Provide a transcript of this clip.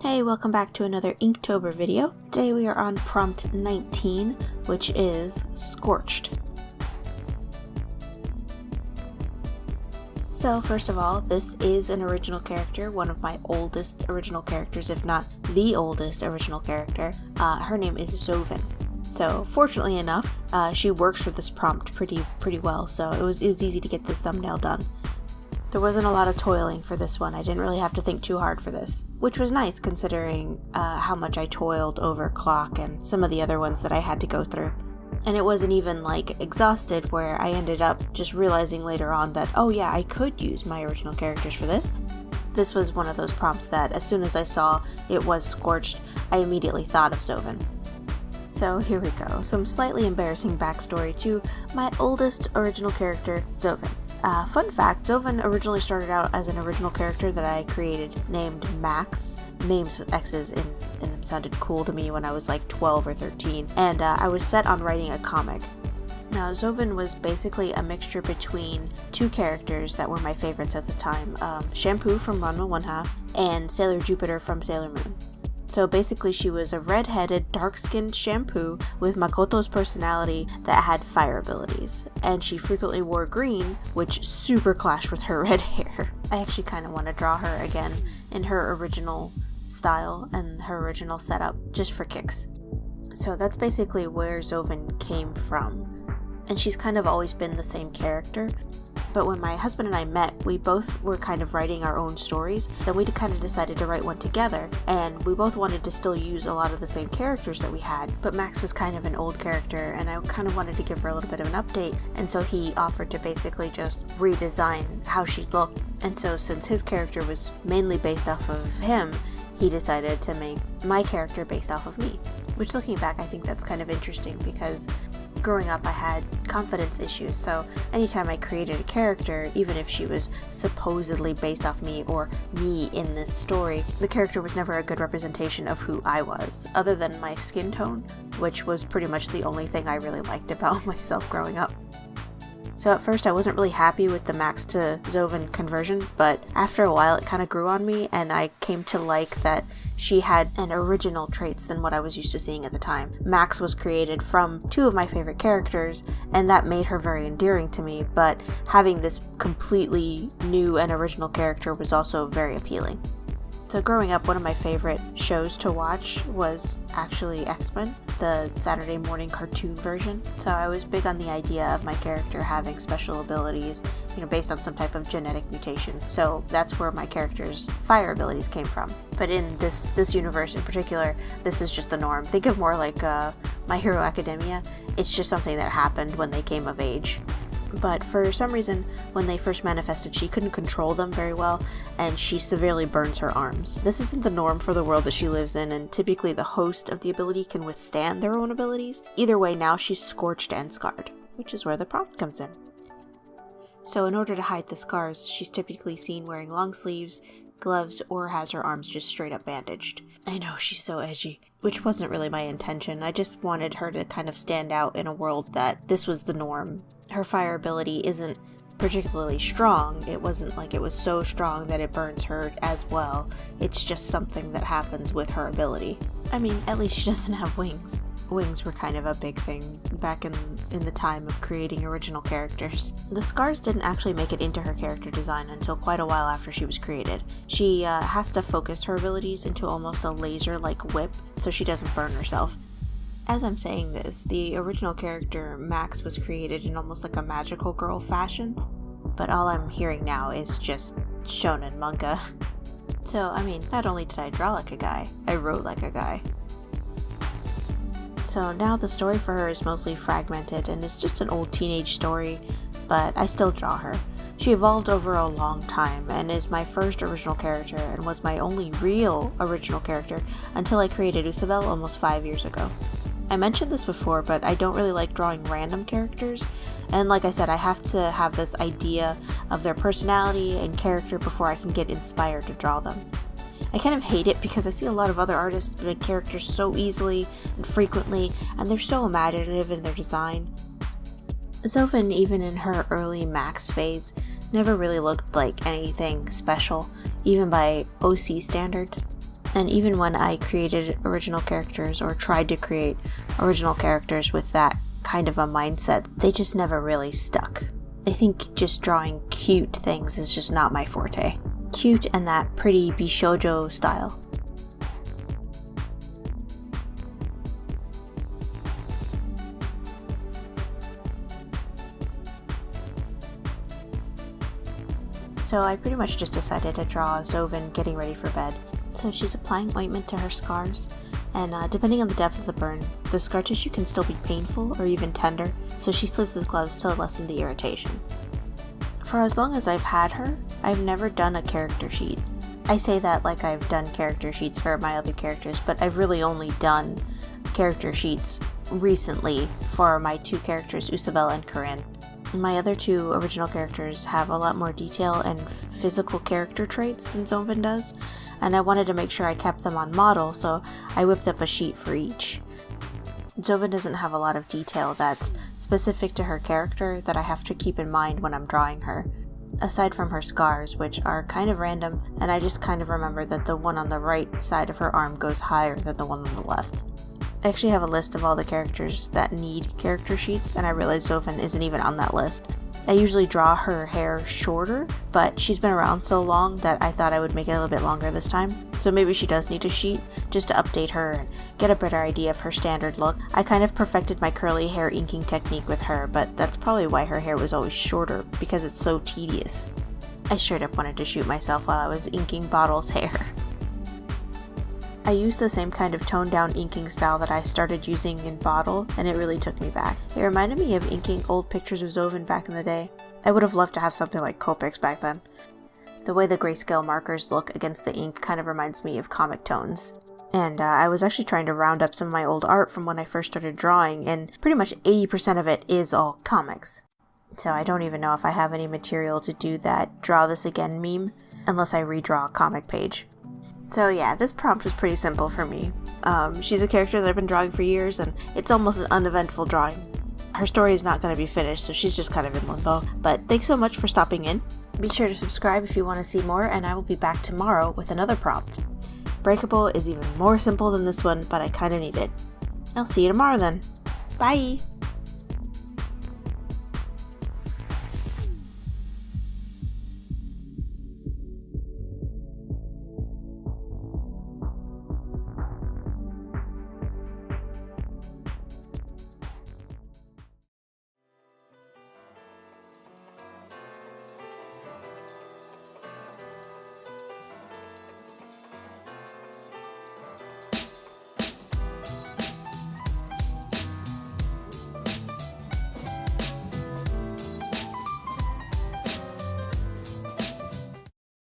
Hey, welcome back to another Inktober video. Today we are on prompt 19, which is Scorched. So first of all, this is an original character, one of my oldest original characters, if not the oldest original character. Her name is Zoven. So fortunately enough, she works for this prompt pretty well, so it was easy to get this thumbnail done. There wasn't a lot of toiling for this one. I didn't really have to think too hard for this, which was nice considering how much I toiled over Clock and some of the other ones that I had to go through. And it wasn't even like exhausted where I ended up just realizing later on that, oh yeah, I could use my original characters for this. This was one of those prompts that as soon as I saw it was Scorched, I immediately thought of Zoven. So here we go, some slightly embarrassing backstory to my oldest original character, Zoven. Fun fact, Zoven originally started out as an original character that I created named Max. Names with X's in them sounded cool to me when I was like 12 or 13, and I was set on writing a comic. Now, Zoven was basically a mixture between two characters that were my favorites at the time, Shampoo from Ranma 1/2 and Sailor Jupiter from Sailor Moon. So basically she was a red-headed, dark-skinned Shampoo with Makoto's personality that had fire abilities, and she frequently wore green, which super clashed with her red hair. I actually kind of want to draw her again in her original style and her original setup, just for kicks. So that's basically where Zoven came from, and she's kind of always been the same character. But when my husband and I met, we both were kind of writing our own stories. Then we kind of decided to write one together, and we both wanted to still use a lot of the same characters that we had. But Max was kind of an old character, and I kind of wanted to give her a little bit of an update, and so he offered to basically just redesign how she looked. And so since his character was mainly based off of him, he decided to make my character based off of me. Which, looking back, I think that's kind of interesting because growing up I had confidence issues, so anytime I created a character, even if she was supposedly based off me or me in this story, the character was never a good representation of who I was, other than my skin tone, which was pretty much the only thing I really liked about myself growing up. So at first I wasn't really happy with the Max to Zoven conversion, but after a while it kind of grew on me, and I came to like that she had an original traits than what I was used to seeing at the time. Max was created from two of my favorite characters, and that made her very endearing to me, but having this completely new and original character was also very appealing. So growing up, one of my favorite shows to watch was actually X-Men, the Saturday morning cartoon version. So I was big on the idea of my character having special abilities, based on some type of genetic mutation. So that's where my character's fire abilities came from. But in this universe in particular, this is just the norm. Think of more like My Hero Academia. It's just something that happened when they came of age. But for some reason, when they first manifested, she couldn't control them very well, and she severely burns her arms. This isn't the norm for the world that she lives in, and typically the host of the ability can withstand their own abilities. Either way, now she's scorched and scarred, which is where the prompt comes in. So in order to hide the scars, she's typically seen wearing long sleeves, gloves, or has her arms just straight up bandaged. I know, she's so edgy. Which wasn't really my intention. I just wanted her to kind of stand out in a world that this was the norm. Her fire ability isn't particularly strong. It wasn't like it was so strong that it burns her as well. It's just something that happens with her ability. I mean, at least she doesn't have wings. Wings were kind of a big thing back in the time of creating original characters. The scars didn't actually make it into her character design until quite a while after she was created. She has to focus her abilities into almost a laser-like whip so she doesn't burn herself. As I'm saying this, the original character, Max, was created in almost like a magical girl fashion, but all I'm hearing now is just shonen manga. So, I mean, not only did I draw like a guy, I wrote like a guy. So now the story for her is mostly fragmented, and it's just an old teenage story, but I still draw her. She evolved over a long time, and is my first original character, and was my only real original character until I created Usabel almost 5 years ago. I mentioned this before, but I don't really like drawing random characters, and like I said, I have to have this idea of their personality and character before I can get inspired to draw them. I kind of hate it because I see a lot of other artists make characters so easily and frequently, and they're so imaginative in their design. Zoven, even in her early Max phase, never really looked like anything special, even by OC standards. And even when I created original characters or tried to create original characters with that kind of a mindset, they just never really stuck. I think just drawing cute things is just not my forte. Cute and that pretty bishoujo style. So I pretty much just decided to draw Zoven getting ready for bed. So she's applying ointment to her scars, and depending on the depth of the burn, the scar tissue can still be painful or even tender, so she sleeps with gloves to lessen the irritation. For as long as I've had her, I've never done a character sheet. I say that like I've done character sheets for my other characters, but I've really only done character sheets recently for my two characters, Usabel and Corinne. My other two original characters have a lot more detail and physical character traits than Zoven does, and I wanted to make sure I kept them on model, so I whipped up a sheet for each. Zoven doesn't have a lot of detail that's specific to her character that I have to keep in mind when I'm drawing her, aside from her scars, which are kind of random, and I just kind of remember that the one on the right side of her arm goes higher than the one on the left. I actually have a list of all the characters that need character sheets, and I realized Zoven isn't even on that list. I usually draw her hair shorter, but she's been around so long that I thought I would make it a little bit longer this time. So maybe she does need a sheet, just to update her and get a better idea of her standard look. I kind of perfected my curly hair inking technique with her, but that's probably why her hair was always shorter, because it's so tedious. I straight up wanted to shoot myself while I was inking Bottle's hair. I used the same kind of toned down inking style that I started using in Bottle, and it really took me back. It reminded me of inking old pictures of Zoven back in the day. I would have loved to have something like Copics back then. The way the grayscale markers look against the ink kind of reminds me of comic tones. And I was actually trying to round up some of my old art from when I first started drawing, and pretty much 80% of it is all comics. So I don't even know if I have any material to do that draw this again meme, unless I redraw a comic page. So yeah, this prompt was pretty simple for me. She's a character that I've been drawing for years, and it's almost an uneventful drawing. Her story is not going to be finished, so she's just kind of in limbo. But thanks so much for stopping in. Be sure to subscribe if you want to see more, and I will be back tomorrow with another prompt. Breakable is even more simple than this one, but I kind of need it. I'll see you tomorrow then. Bye!